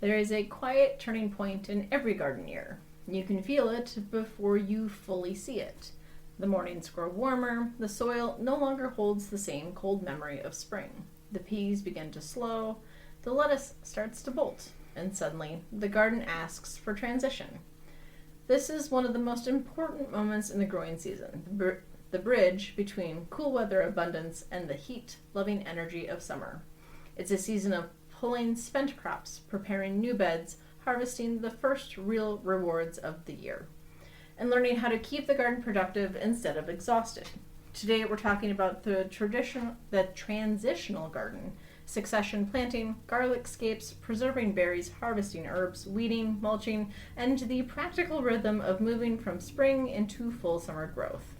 There is a quiet turning point in every garden year. You can feel it before you fully see it. The mornings grow warmer, the soil no longer holds the same cold memory of spring. The peas begin to slow, the lettuce starts to bolt, and suddenly the garden asks for transition. This is one of the most important moments in the growing season, the bridge between cool weather abundance and the heat-loving energy of summer. It's a season of pulling spent crops, preparing new beds, harvesting the first real rewards of the year, and learning how to keep the garden productive instead of exhausted. Today we're talking about the transitional garden, succession planting, garlic scapes, preserving berries, harvesting herbs, weeding, mulching, and the practical rhythm of moving from spring into full summer growth.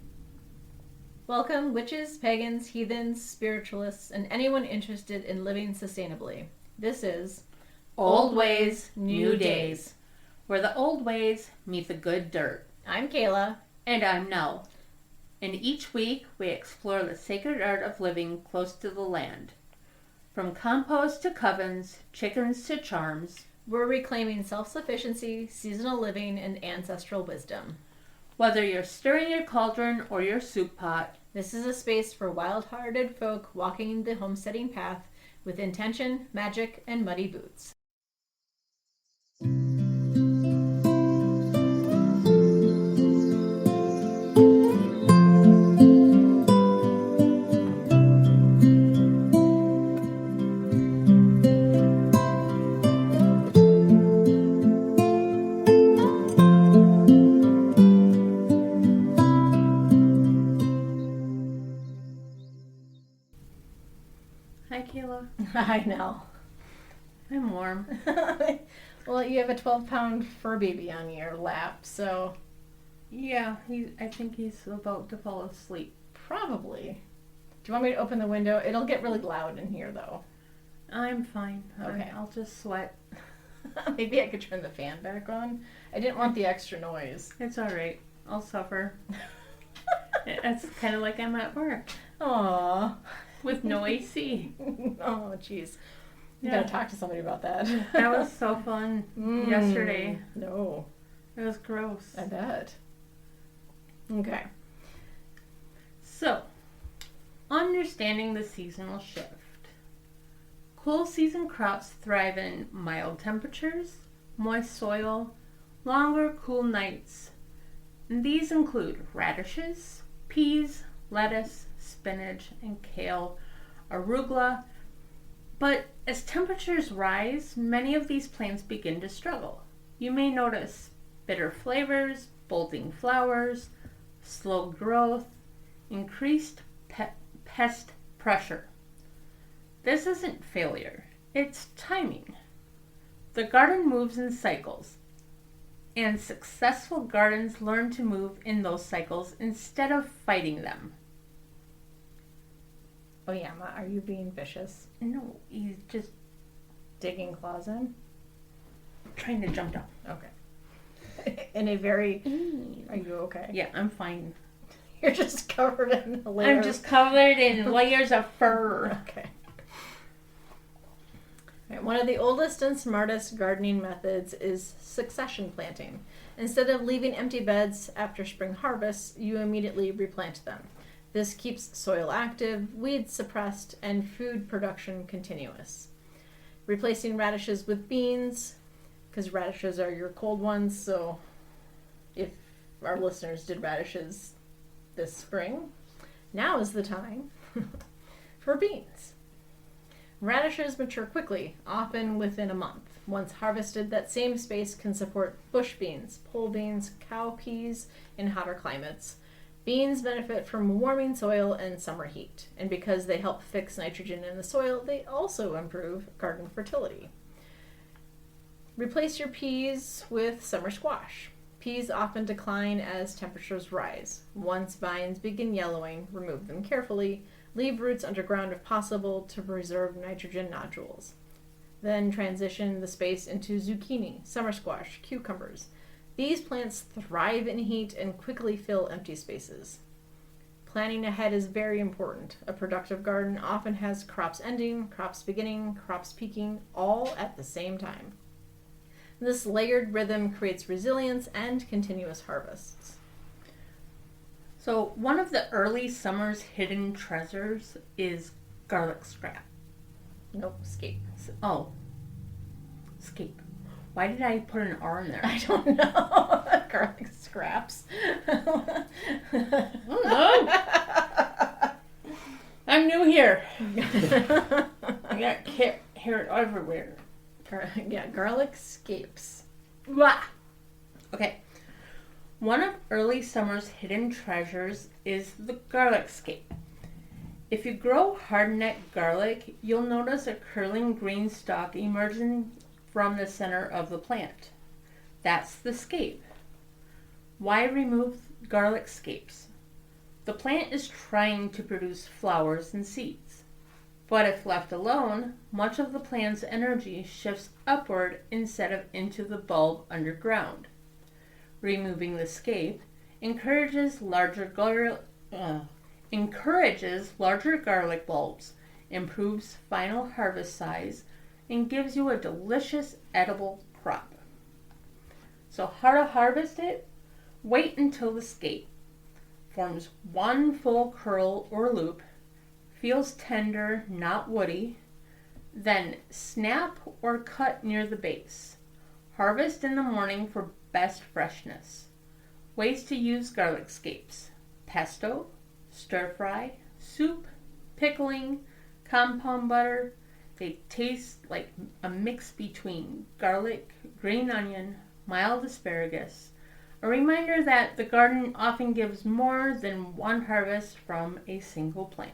Welcome, witches, pagans, heathens, spiritualists, and anyone interested in living sustainably. This is Old Ways, New Days, where the old ways meet the good dirt. I'm Kayla. And I'm Nell. And each week we explore the sacred art of living close to the land. From compost to covens, chickens to charms, We're reclaiming self-sufficiency, seasonal living, and ancestral wisdom. whether you're stirring your cauldron or your soup pot, This is a space for wild-hearted folk walking the homesteading path with intention, magic, and muddy boots. Hi, Kayla. I know. I'm warm. Well, you have a 12-pound fur baby on your lap, so Yeah, I think he's about to fall asleep. probably. Do you want me to open the window? It'll get really loud in here, though. I'm fine. Okay. I'll just sweat. Maybe I could turn the fan back on. I didn't want the extra noise. It's all right. I'll suffer. It's kind of like I'm at work Aww. with no AC. Oh, jeez. You Yeah. gotta talk to somebody about that. That was so fun yesterday. No, It was gross. I bet. Okay. So, understanding the seasonal shift. Cool season crops thrive in mild temperatures, moist soil, longer cool nights. And these include radishes, peas, lettuce, spinach, and kale, arugula. But as temperatures rise, many of these plants begin to struggle. You may notice bitter flavors, bolting flowers, slow growth, increased pest pressure. This isn't failure, it's timing. The garden moves in cycles, and successful gardens learn to move in those cycles instead of fighting them. Oh yeah, Ma, are you being vicious? No, he's just Digging claws in? trying to jump down. Okay. In a very... Are you okay? Yeah, I'm fine. You're just covered in a layer. I'm just covered in layers of fur. Okay. Right, one of the oldest and smartest gardening methods is succession planting. Instead of leaving empty beds after spring harvest, you immediately replant them. This keeps soil active, weeds suppressed, and food production continuous. Replacing radishes with beans, because radishes are your cold ones, so if our listeners did radishes this spring, now is the time for beans. Radishes mature quickly, often within a month. Once harvested, that same space can support bush beans, pole beans, cowpeas in hotter climates. Beans benefit from warming soil and summer heat, and because they help fix nitrogen in the soil, they also improve garden fertility. Replace your peas with summer squash. Peas often decline as temperatures rise. Once vines begin yellowing, remove them carefully. Leave roots underground if possible to preserve nitrogen nodules. Then transition the space into zucchini, summer squash, cucumbers. These plants thrive in heat and quickly fill empty spaces. Planning ahead is very important. A productive garden often has crops ending, crops beginning, crops peaking, all at the same time. This layered rhythm creates resilience and continuous harvests. So one of the early summer's hidden treasures is garlic scrap. Nope, scape. Oh, scape. Why did I put an R in there? I don't know. Garlic scraps. I don't know. I'm new here. I got hair everywhere. Yeah, garlic scapes. Blah. Okay. One of early summer's hidden treasures is the garlic scape. If you grow hardneck garlic, you'll notice a curling green stalk emerging from the center of the plant. That's the scape. Why remove garlic scapes? The plant is trying to produce flowers and seeds. But if left alone, much of the plant's energy shifts upward instead of into the bulb underground. Removing the scape encourages larger garlic bulbs, improves final harvest size, and gives you a delicious edible crop. So how to harvest it? Wait until the scape forms one full curl or loop, feels tender, not woody, then snap or cut near the base. Harvest in the morning for best freshness. Ways to use garlic scapes: pesto, stir fry, soup, pickling, compound butter. They taste like a mix between garlic, green onion, mild asparagus. A reminder that the garden often gives more than one harvest from a single plant.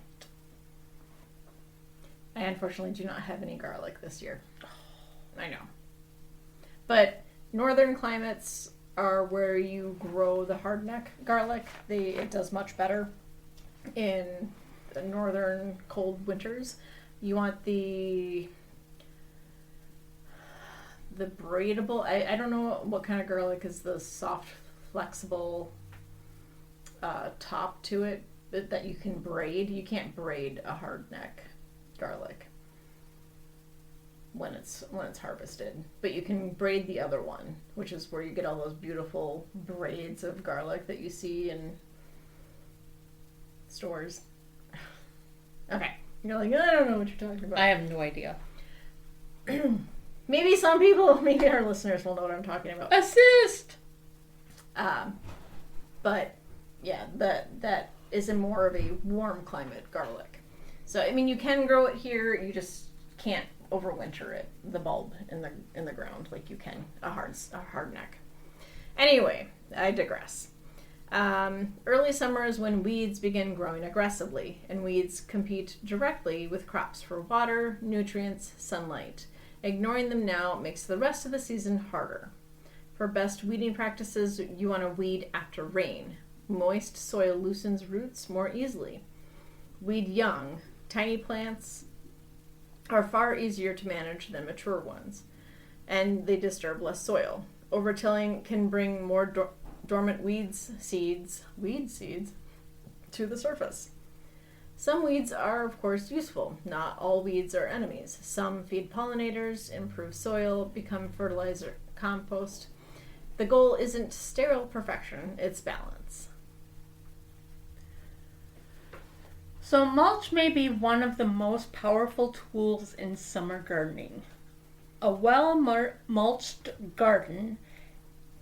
I unfortunately do not have any garlic this year. I know. But northern climates are where you grow the hardneck garlic. It does much better in the northern cold winters. You want the braidable. I don't know what kind of garlic is the soft, flexible top to it that you can braid. You can't braid a hardneck garlic when it's harvested, but you can braid the other one, which is where you get all those beautiful braids of garlic that you see in stores. Okay, you're like, I don't know what you're talking about. I have no idea. Maybe our listeners will know what I'm talking about. Assist! But yeah, that is more of a warm climate garlic. So I mean, you can grow it here. You just can't overwinter it, the bulb in the ground like you can a hardneck. Anyway, I digress. Early summer is when weeds begin growing aggressively, and weeds compete directly with crops for water, nutrients, sunlight. Ignoring them now makes the rest of the season harder. For best weeding practices, you want to weed after rain. Moist soil loosens roots more easily. Weed young. Tiny plants are far easier to manage than mature ones, and they disturb less soil. Overtilling can bring more dormant weed seeds to the surface. Some weeds are, of course, useful. Not all weeds are enemies. Some feed pollinators, improve soil, become fertilizer, compost. The goal isn't sterile perfection, it's balance. So mulch may be one of the most powerful tools in summer gardening. A well-mulched garden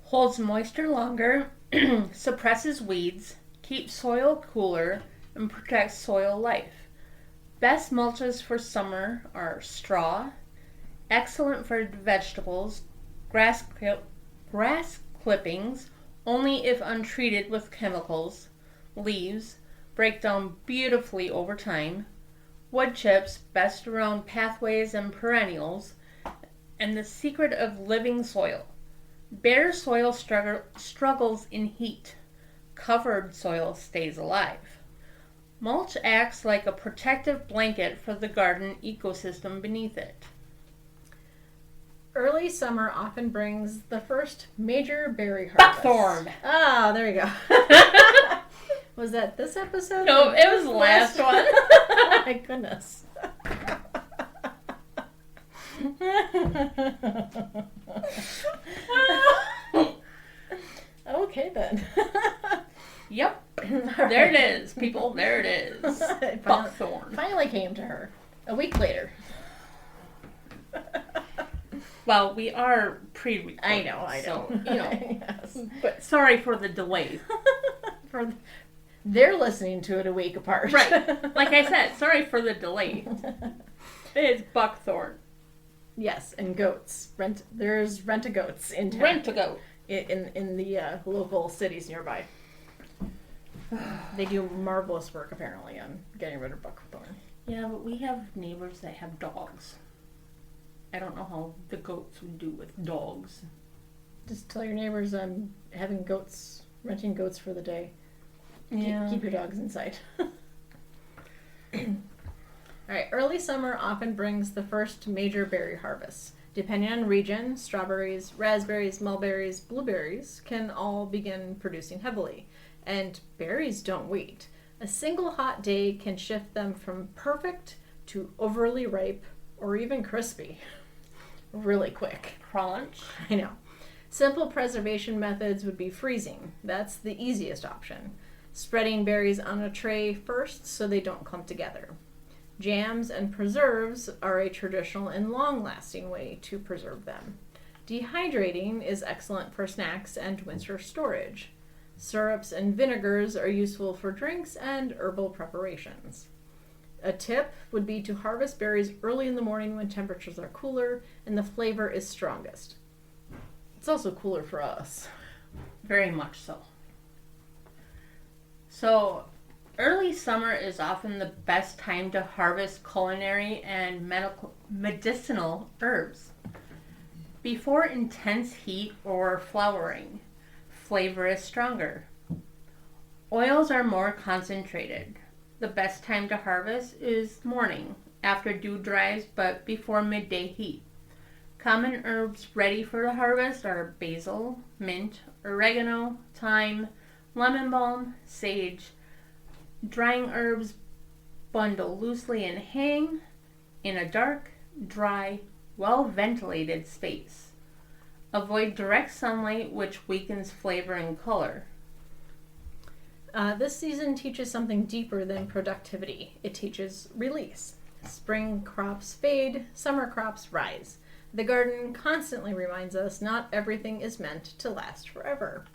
holds moisture longer, suppresses weeds, keeps soil cooler, and protects soil life. Best mulches for summer are straw, excellent for vegetables, grass clippings, only if untreated with chemicals, leaves, break down beautifully over time, wood chips, best around pathways and perennials, and the secret of living soil. Bare soil struggles in heat. Covered soil stays alive. Mulch acts like a protective blanket for the garden ecosystem beneath it. Early summer often brings the first major berry harvest. Buckthorn! Ah, there you go. Was that this episode? No, it was the last one. Oh my goodness. then. Yep. There it is, people. There it is. Buckthorn. Finally came to her. A week later. Well, we are pre-recording. I know. So, you know. Yes. But sorry for the delay. They're listening to it a week apart. Right. Like I said, sorry for the delay. It's buckthorn. Yes, and goats. There's rent-a-goats in town. Rent-a-goat. In the local cities nearby. They do marvelous work, apparently, on getting rid of buckthorn. Yeah, but we have neighbors that have dogs. I don't know how the goats would do with dogs. Just tell your neighbors I'm having goats, renting goats for the day. Yeah. Keep your dogs inside. Alright, early summer often brings the first major berry harvest. Depending on region, strawberries, raspberries, mulberries, blueberries can all begin producing heavily. And berries don't wait. A single hot day can shift them from perfect to overly ripe or even crispy. Really quick. Crunch. I know. Simple preservation methods would be freezing. That's the easiest option. Spreading berries on a tray first so they don't clump together. Jams and preserves are a traditional and long-lasting way to preserve them. Dehydrating is excellent for snacks and winter storage. Syrups and vinegars are useful for drinks and herbal preparations. A tip would be to harvest berries early in the morning when temperatures are cooler and the flavor is strongest. It's also cooler for us. Very much so. So, early summer is often the best time to harvest culinary and medicinal herbs. Before intense heat or flowering, flavor is stronger. Oils are more concentrated. The best time to harvest is morning, after dew dries, but before midday heat. Common herbs ready for the harvest are basil, mint, oregano, thyme, lemon balm, sage. Drying herbs bundle loosely and hang in a dark, dry, well-ventilated space. Avoid direct sunlight, which weakens flavor and color. This season teaches something deeper than productivity. It teaches release. Spring crops fade, summer crops rise. The garden constantly reminds us not everything is meant to last forever.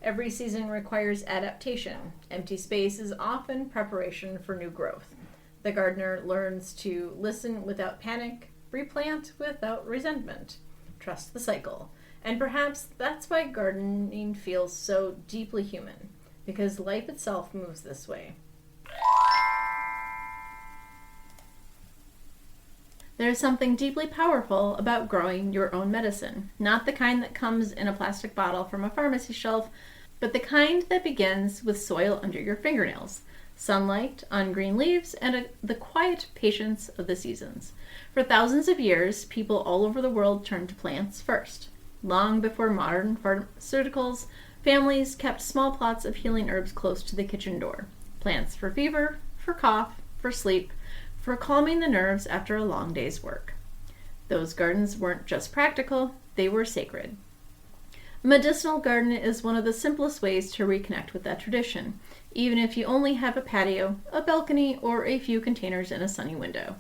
Every season requires adaptation. Empty space is often preparation for new growth. The gardener learns to listen without panic, replant without resentment, trust the cycle. And perhaps that's why gardening feels so deeply human, because life itself moves this way. There's something deeply powerful about growing your own medicine, not the kind that comes in a plastic bottle from a pharmacy shelf, but the kind that begins with soil under your fingernails, sunlight on green leaves, and the quiet patience of the seasons. For thousands of years, people all over the world turned to plants first. Long before modern pharmaceuticals, families kept small plots of healing herbs close to the kitchen door. Plants for fever, for cough, for sleep, for calming the nerves after a long day's work. Those gardens weren't just practical, they were sacred. A medicinal garden is one of the simplest ways to reconnect with that tradition, even if you only have a patio, a balcony, or a few containers in a sunny window.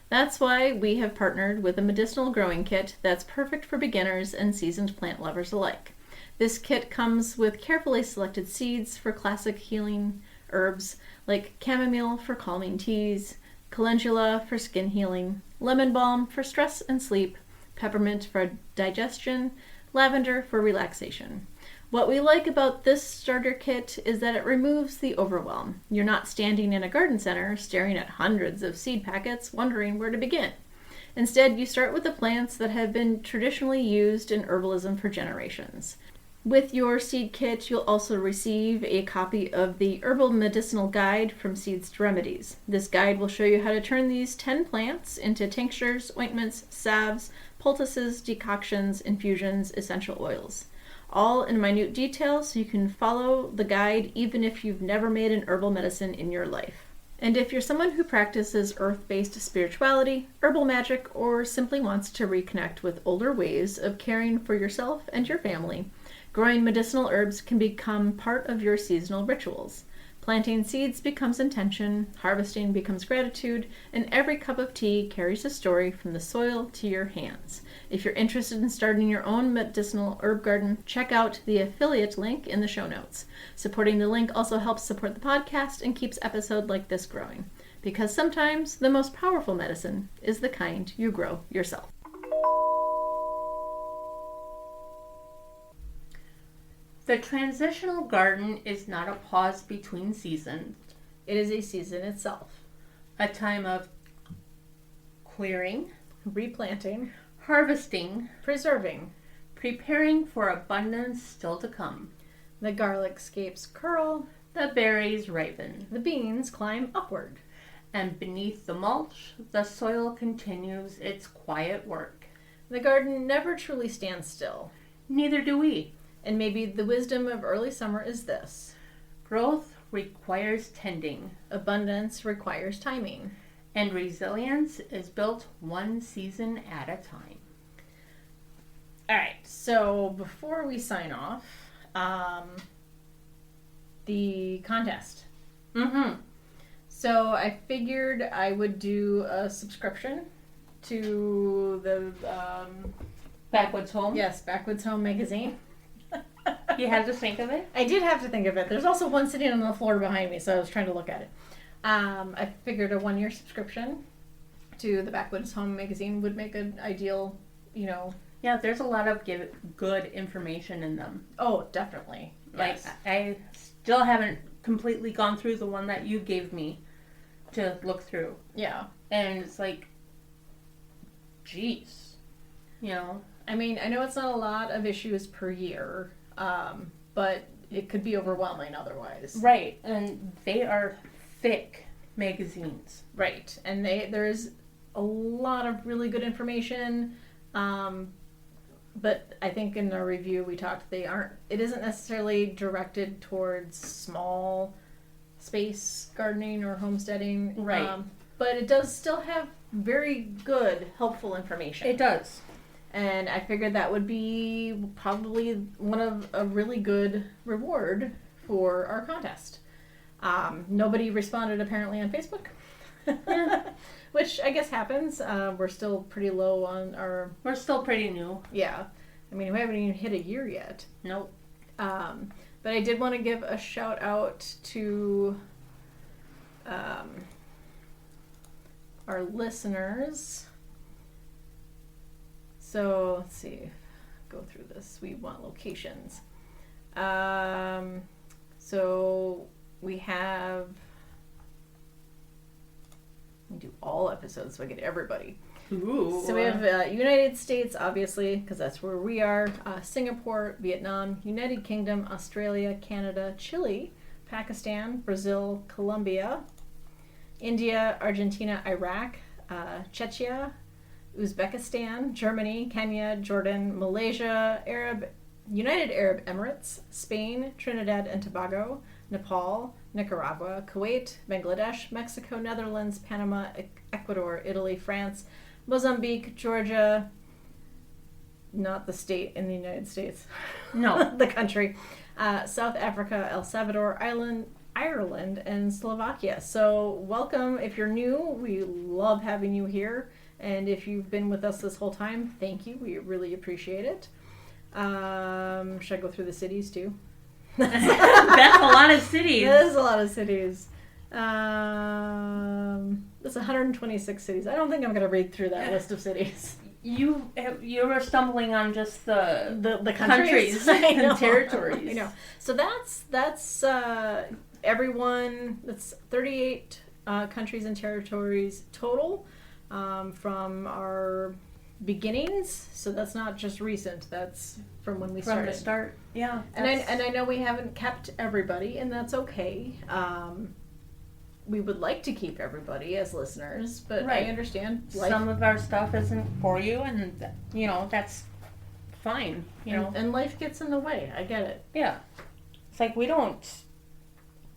That's why we have partnered with a medicinal growing kit that's perfect for beginners and seasoned plant lovers alike. This kit comes with carefully selected seeds for classic healing herbs like chamomile for calming teas, calendula for skin healing, lemon balm for stress and sleep, peppermint for digestion, lavender for relaxation. What we like about this starter kit is that it removes the overwhelm. You're not standing in a garden center staring at hundreds of seed packets wondering where to begin. Instead, you start with the plants that have been traditionally used in herbalism for generations. With your seed kit, you'll also receive a copy of the Herbal Medicinal Guide from Seeds to Remedies. This guide will show you how to turn these 10 plants into tinctures, ointments, salves, poultices, decoctions, infusions, essential oils. All in minute detail so you can follow the guide even if you've never made an herbal medicine in your life. And if you're someone who practices earth-based spirituality, herbal magic, or simply wants to reconnect with older ways of caring for yourself and your family, growing medicinal herbs can become part of your seasonal rituals. Planting seeds becomes intention, harvesting becomes gratitude, and every cup of tea carries a story from the soil to your hands. If you're interested in starting your own medicinal herb garden, check out the affiliate link in the show notes. Supporting the link also helps support the podcast and keeps episodes like this growing. Because sometimes the most powerful medicine is the kind you grow yourself. The transitional garden is not a pause between seasons. It is a season itself. A time of clearing, Replanting, harvesting, preserving. preparing for abundance still to come. The garlic scapes curl, The berries ripen, the beans climb upward. and beneath the mulch, the soil continues its quiet work. The garden never truly stands still. Neither do we. And maybe the wisdom of early summer is this: Growth requires tending, abundance requires timing. and resilience is built one season at a time. All right, so before we sign off, the contest. Mm-hmm. So I figured I would do a subscription to the Backwoods Home? yes, Backwoods Home magazine. You had to think of it? I did have to think of it. There's also one sitting on the floor behind me, so I was trying to look at it. I figured a 1-year subscription to the Backwoods Home magazine would make an ideal, Yeah, there's a lot of good information in them. Oh, definitely. Like, Yes. I still haven't completely gone through the one that you gave me to look through. Yeah. And it's like, geez. I mean, I know it's not a lot of issues per year, but it could be overwhelming otherwise. Right. And they are thick magazines. Right. And there's a lot of really good information. But I think in our review we talked, it isn't necessarily directed towards small space gardening or homesteading. Right. But it does still have very good, helpful information. It does. And I figured that would be probably one of a really good reward for our contest. Nobody responded apparently on Facebook. Which I guess happens. We're still pretty low on our... We're still pretty new. Yeah. I mean, we haven't even hit a year yet. Nope. But I did want to give a shout out to our listeners. So, let's see. Go through this. We want locations. So, we have... We do all episodes so I get everybody. Ooh. So we have United States, obviously, because that's where we are. Singapore, Vietnam, United Kingdom, Australia, Canada, Chile, Pakistan, Brazil, Colombia, India, Argentina, Iraq, Czechia, Uzbekistan, Germany, Kenya, Jordan, Malaysia, United Arab Emirates, Spain, Trinidad and Tobago, Nepal, Nicaragua, Kuwait, Bangladesh, Mexico, Netherlands, Panama, Ecuador, Italy, France, Mozambique, Georgia, not the state in the United States. No. The country. South Africa, El Salvador, Ireland, and Slovakia. So welcome. If you're new, we love having you here. And if you've been with us this whole time, thank you. We really appreciate it. Should I go through the cities too? That's a lot of cities. That is a lot of cities. That's 126 cities. I don't think I'm going to read through that list of cities. You were stumbling on just the countries and territories. I know. So that's everyone. That's 38 countries and territories total from our beginnings. So that's not just recent. That's from when we started. From the start, yeah. And I know we haven't kept everybody, and that's okay. We would like to keep everybody as listeners, but right. I understand. Some of our stuff isn't for you, and that's fine. And life gets in the way. I get it. Yeah, it's like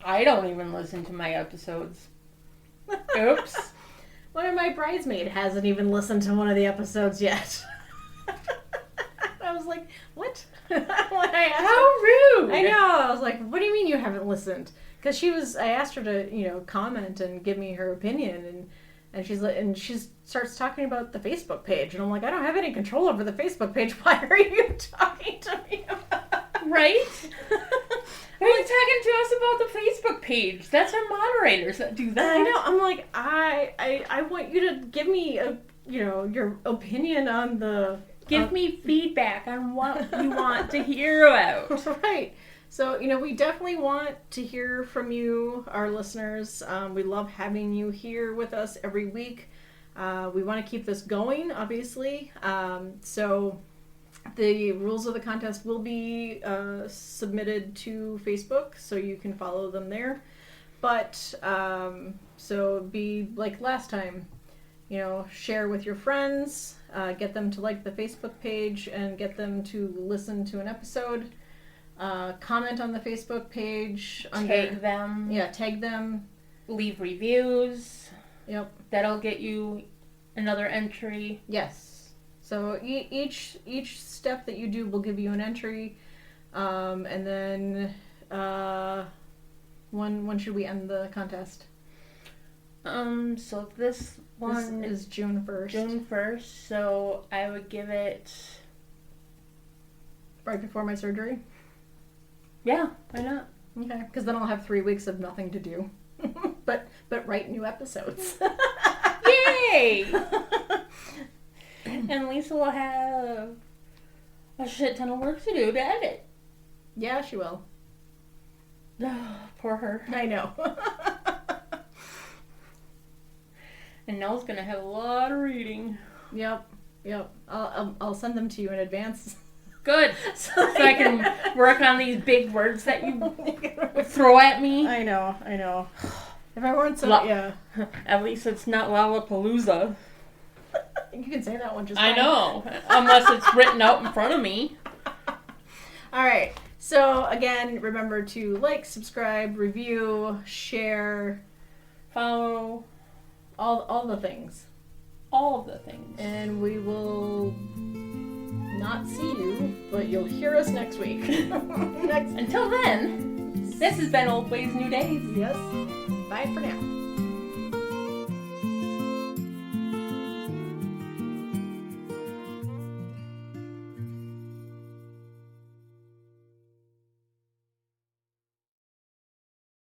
I don't even listen to my episodes. Oops. One of my bridesmaid hasn't even listened to one of the episodes yet. I was like, what? When I asked How rude! I know. I was like, what do you mean you haven't listened? Because I asked her to, comment and give me her opinion, and she starts talking about the Facebook page, and I'm like, I don't have any control over the Facebook page. Why are you talking to me about it? Right? Why are you talking to us about the Facebook page? That's our moderators that do that. I know. I'm like, I want you to give me your opinion on the. Give me feedback on what you want to hear about. Right. So, we definitely want to hear from you, our listeners. We love having you here with us every week. We want to keep this going, obviously. So the rules of the contest will be submitted to Facebook, so you can follow them there. But, so be like last time, share with your friends, get them to like the Facebook page, and get them to listen to an episode. Comment on the Facebook page. Tag them. Yeah, tag them. Leave reviews. Yep. That'll get you another entry. Yes. So each step that you do will give you an entry. And then when should we end the contest? So this one is June 1st. June 1st, so I would give it right before my surgery. Yeah, why not? Okay, because then I'll have 3 weeks of nothing to do, but write new episodes. Yay! And Lisa will have a shit ton of work to do to edit. Yeah, she will. Poor her. I know. And Nell's gonna have a lot of reading. Yep. I'll send them to you in advance. Good. So I can work on these big words that you throw at me. I know. If I weren't so... yeah. At least it's not Lollapalooza. You can say that one just I fine. know. Unless it's written out in front of me. All right. So, again, remember to like, subscribe, review, share, follow. All the things. All of the things. And we will not see you, but you'll hear us next week. Until then, this has been Old Ways, New Days. Yes. Bye for now.